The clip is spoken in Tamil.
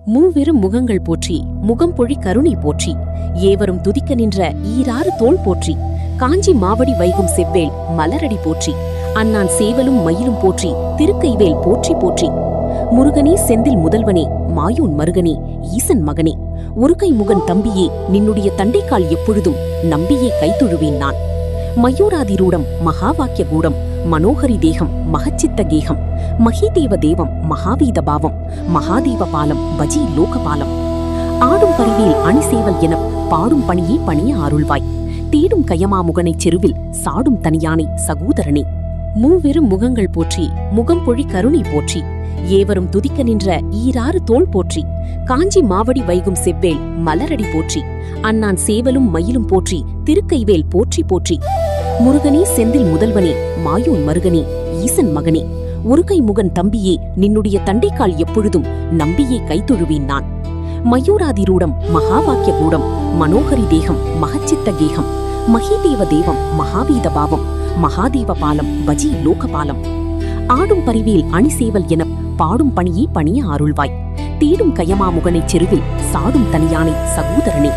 மூவெறும் முகங்கள் போற்றி முகம்பொழி கருணை போற்றி ஏவரும் துதிக்க நின்ற ஈராறு தோள் போற்றி காஞ்சி மாவடி வைகும் செவ்வேள் மலரடி போற்றி அண்ணான் சேவலும் மயிலும் போற்றி திருக்கைவேல் போற்றி போற்றி முருகனே செந்தில் முதல்வனே மாயூன் மருகனே ஈசன் மகனே ஒருகை முகன் தம்பியே நின்னுடைய தண்டைக்கால் எப்பொழுதும் நம்பியே கைத்தொழுவேன் நான் மயூராதிரூடம் மகாவாக்கிய கூடம் மனோகரி தேகம் மகச்சித்த கேகம் மகிதேவ தேவம் மகாவீத பாவம் மகாதேவ பாலம் பஜி லோகபாலம் ஆடும் பரிவேல் அணிசேவல் என பாடும் பணியே பணிய அருள்வாய் தேடும் கயமாமுகனைச் செருவில் சாடும் தனியானை சகோதரனே மூவெறும் முகங்கள் போற்றி முகம்பொழி கருணை போற்றி ஏவரும் துதிக்க நின்ற ஈராறு தோள் போற்றி காஞ்சி மாவடி வைகும் செவ்வேள் மலரடி போற்றி அண்ணான் சேவலும் மயிலும் போற்றி திருக்கைவேல் போற்றி போற்றி முருகனே செந்தில் முதல்வனே மாயூன் மருகனே ஈசன் மகனே ஒருகை முகன் தம்பியே நின்னுடைய தண்டைக்கால் எப்பொழுதும் நம்பியே கைத்தொழுவேன் நான் மயூராதிரூடம் மகாவாக்கிய கூடம் மனோகரி தேகம் மகச்சித்த கேகம் மகிதேவ தேவம் மகாவீத பாவம் மகாதேவ பாலம் பஜி லோகபாலம் ஆடும் பரிவேல் அணிசேவல் என பாடும் பணியே பணிய அருள்வாய் தேடும் கயமாமுகனைச் செருவில் சாடும் தனியானை சகோதரனே